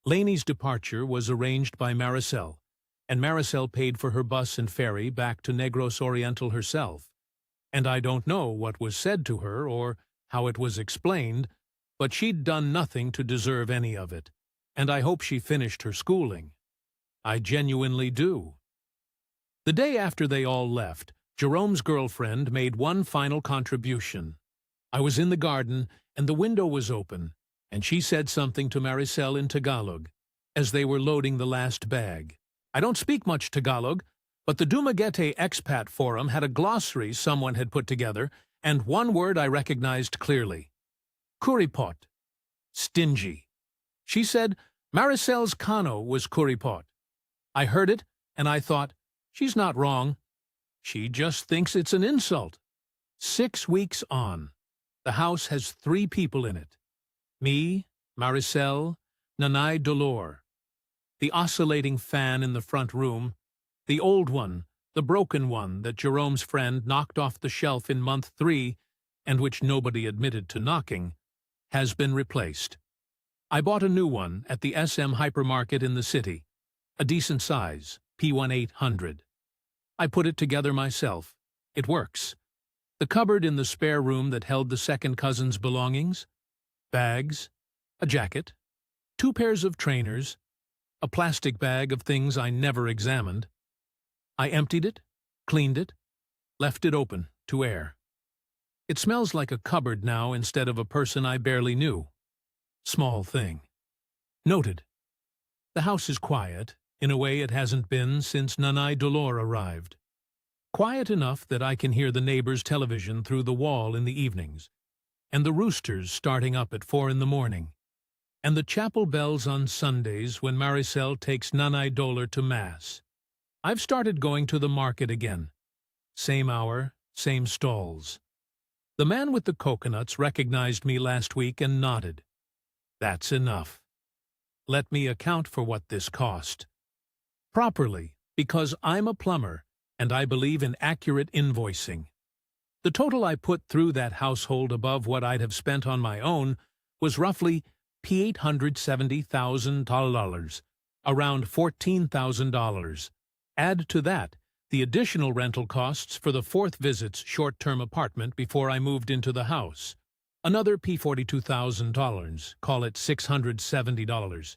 Lainey's departure was arranged by Maricel, and Maricel paid for her bus and ferry back to Negros Oriental herself. And I don't know what was said to her or how it was explained, but she'd done nothing to deserve any of it, and I hope she finished her schooling. I genuinely do. The day after they all left, Jerome's girlfriend made one final contribution. I was in the garden, and the window was open, and she said something to Maricel in Tagalog, as they were loading the last bag. I don't speak much Tagalog, but the Dumaguete Expat Forum had a glossary someone had put together, and one word I recognized clearly. Kuripot. Stingy. She said Maricel's Kano was kuripot. I heard it, and I thought, she's not wrong. She just thinks it's an insult. 6 weeks on. The house has 3 people in it. Me, Maricel, Nanay Dolor. The oscillating fan in the front room, the old one, the broken one that Jerome's friend knocked off the shelf in month 3, and which nobody admitted to knocking, has been replaced. I bought a new one at the SM hypermarket in the city, a decent size, P1800. I put it together myself. It works. The cupboard in the spare room that held the second cousin's belongings, bags, a jacket, 2 pairs of trainers, a plastic bag of things I never examined. I emptied it, cleaned it, left it open to air. It smells like a cupboard now instead of a person I barely knew. Small thing. Noted. The house is quiet, in a way it hasn't been since Nanay Dolor arrived. Quiet enough that I can hear the neighbor's television through the wall in the evenings, and the roosters starting up at 4 in the morning, and the chapel bells on Sundays when Maricel takes Nanay Dolor to Mass. I've started going to the market again. Same hour, same stalls. The man with the coconuts recognized me last week and nodded. That's enough. Let me account for what this cost. Properly, because I'm a plumber, and I believe in accurate invoicing. The total I put through that household above what I'd have spent on my own was roughly $870,000, around $14,000. Add to that the additional rental costs for the fourth visit's short-term apartment before I moved into the house. Another $42,000, call it $670.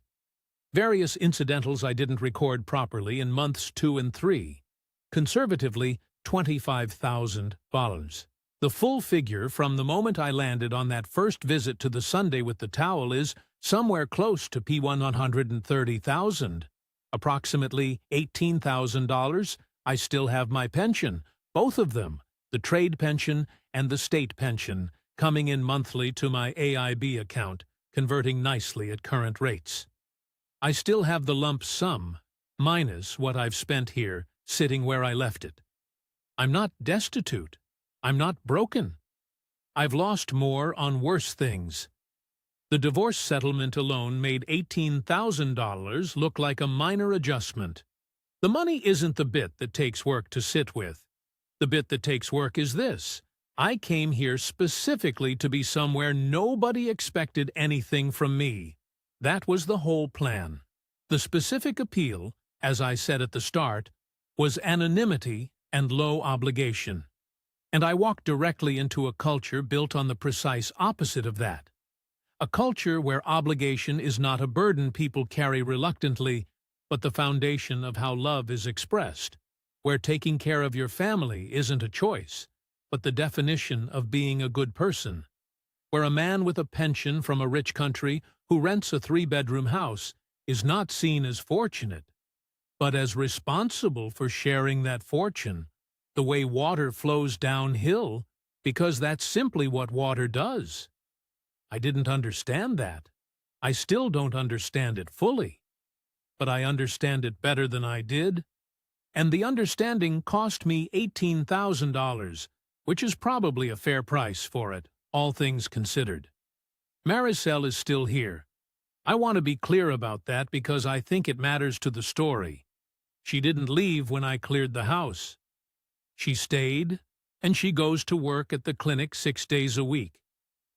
Various incidentals I didn't record properly in months 2 and 3. Conservatively, $25,000. The full figure from the moment I landed on that first visit to the Sunday with the towel is somewhere close to $130,000. Approximately $18,000. I still have my pension, both of them, the trade pension and the state pension, coming in monthly to my AIB account, converting nicely at current rates. I still have the lump sum, minus what I've spent here, sitting where I left it. I'm not destitute. I'm not broken. I've lost more on worse things. The divorce settlement alone made $18,000 look like a minor adjustment. The money isn't the bit that takes work to sit with. The bit that takes work is this. I came here specifically to be somewhere nobody expected anything from me. That was the whole plan. The specific appeal, as I said at the start, was anonymity and low obligation. And I walked directly into a culture built on the precise opposite of that. A culture where obligation is not a burden people carry reluctantly, but the foundation of how love is expressed, where taking care of your family isn't a choice, but the definition of being a good person, where a man with a pension from a rich country who rents a 3-bedroom house is not seen as fortunate, but as responsible for sharing that fortune, the way water flows downhill, because that's simply what water does. I didn't understand that. I still don't understand it fully. But I understand it better than I did, and the understanding cost me $18,000, which is probably a fair price for it, all things considered. Maricel is still here. I want to be clear about that because I think it matters to the story. She didn't leave when I cleared the house. She stayed, and she goes to work at the clinic 6 days a week,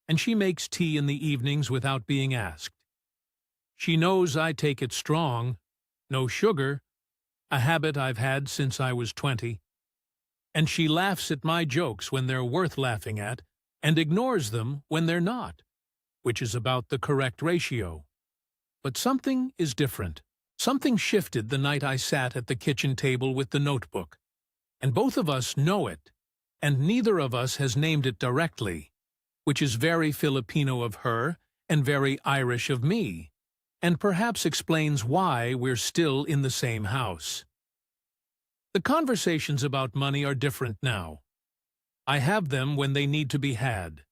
and she makes tea in the evenings without being asked. She knows I take it strong, no sugar, a habit I've had since I was 20. And she laughs at my jokes when they're worth laughing at, and ignores them when they're not, which is about the correct ratio. But something is different. Something shifted the night I sat at the kitchen table with the notebook. And both of us know it, and neither of us has named it directly, which is very Filipino of her and very Irish of me, and perhaps explains why we're still in the same house. The conversations about money are different now. I have them when they need to be had.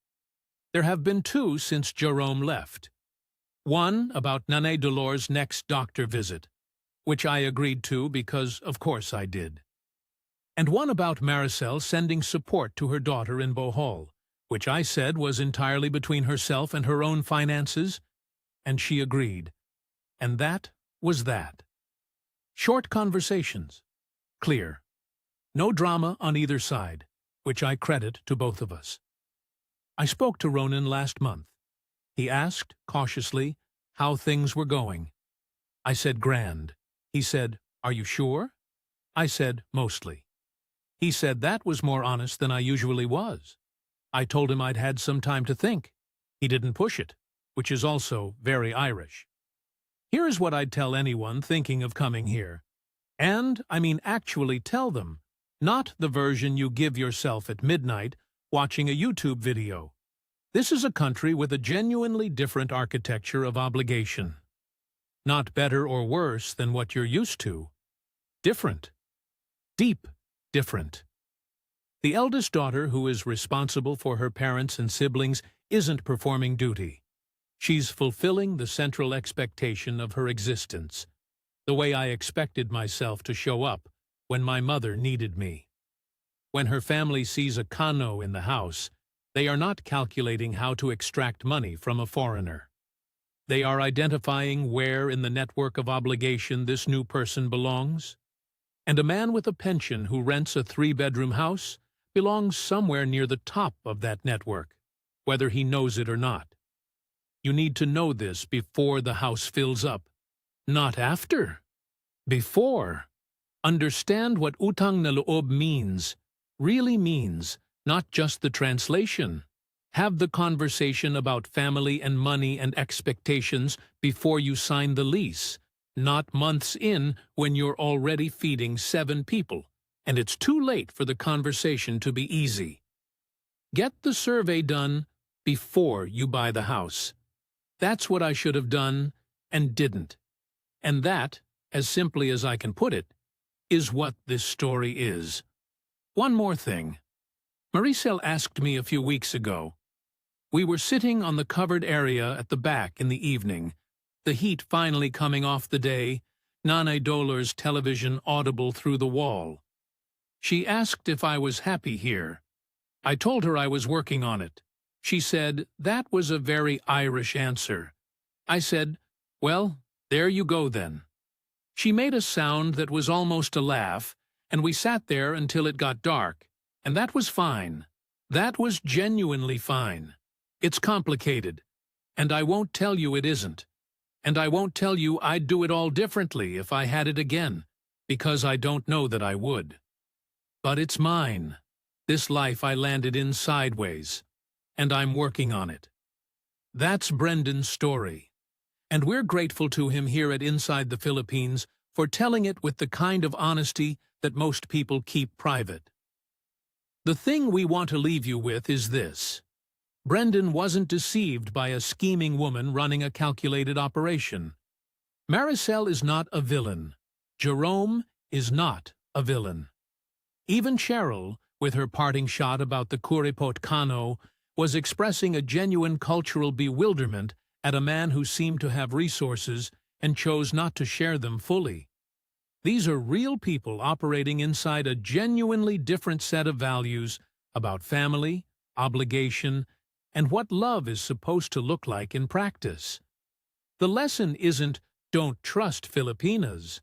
There have been 2 since Jerome left. One about Nanay Dolor's next doctor visit, which I agreed to because of course I did. And one about Maricel sending support to her daughter in Bohol, which I said was entirely between herself and her own finances, and she agreed. And that was that. Short conversations. Clear. No drama on either side, which I credit to both of us. I spoke to Ronan last month. He asked, cautiously, how things were going. I said grand. He said, "Are you sure?" I said, "Mostly." He said that was more honest than I usually was. I told him I'd had some time to think. He didn't push it, which is also very Irish. Here is what I'd tell anyone thinking of coming here. And, I mean actually tell them, Not the version you give yourself at midnight watching a YouTube video. This is a country with a genuinely different architecture of obligation. Not better or worse than what you're used to. Different. Deep different. The eldest daughter, who is responsible for her parents and siblings, isn't performing duty. She's fulfilling the central expectation of her existence, the way I expected myself to show up when my mother needed me. When her family sees a Kano in the house, they are not calculating how to extract money from a foreigner. They are identifying where in the network of obligation this new person belongs. And a man with a pension who rents a 3-bedroom house belongs somewhere near the top of that network, whether he knows it or not. You need to know this before the house fills up, not after. Before. Understand what utang na loob means, really means, not just the translation. Have the conversation about family and money and expectations before you sign the lease, not months in when you're already feeding 7 people, and it's too late for the conversation to be easy. Get the survey done before you buy the house. That's what I should have done and didn't. And that, as simply as I can put it, is what this story is. One more thing. Maricel asked me a few weeks ago. We were sitting on the covered area at the back in the evening, the heat finally coming off the day, Nanay Dolar's television audible through the wall. She asked if I was happy here. I told her I was working on it. She said that was a very Irish answer. I said, well, there you go then. She made a sound that was almost a laugh, and we sat there until it got dark, and that was fine. That was genuinely fine. It's complicated, and I won't tell you it isn't. And I won't tell you I'd do it all differently if I had it again, because I don't know that I would. But it's mine. This life I landed in sideways, and I'm working on it. That's Brendan's story, and we're grateful to him here at Inside the Philippines for telling it with the kind of honesty that most people keep private. The thing we want to leave you with is this. Brendan wasn't deceived by a scheming woman running a calculated operation. Maricel is not a villain. Jerome is not a villain. Even Cheryl, with her parting shot about the Kuripot Kano, was expressing a genuine cultural bewilderment at a man who seemed to have resources and chose not to share them fully. These are real people operating inside a genuinely different set of values about family, obligation, and what love is supposed to look like in practice. The lesson isn't, don't trust Filipinas.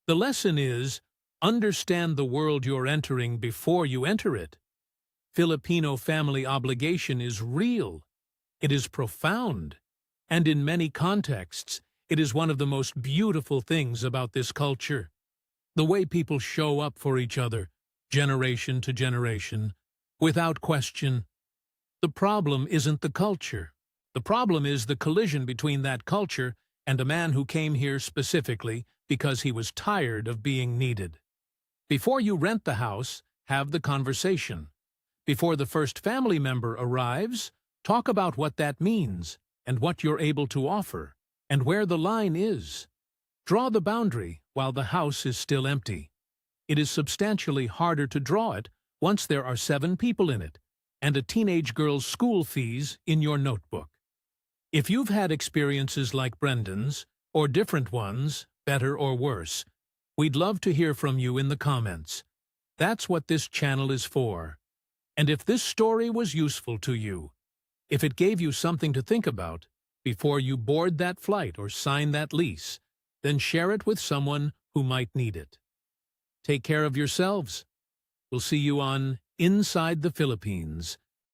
The lesson is, understand the world you're entering before you enter it. Filipino family obligation is real. It is profound. And in many contexts, it is one of the most beautiful things about this culture. The way people show up for each other, generation to generation, without question. The problem isn't the culture. The problem is the collision between that culture and a man who came here specifically because he was tired of being needed. Before you rent the house, have the conversation. Before the first family member arrives, talk about what that means and what you're able to offer and where the line is. Draw the boundary while the house is still empty. It is substantially harder to draw it once there are 7 people in it and a teenage girl's school fees in your notebook. If you've had experiences like Brendan's, or different ones, better or worse, we'd love to hear from you in the comments. That's what this channel is for. And if this story was useful to you, if it gave you something to think about before you board that flight or sign that lease, then share it with someone who might need it. Take care of yourselves. We'll see you on Inside the Philippines.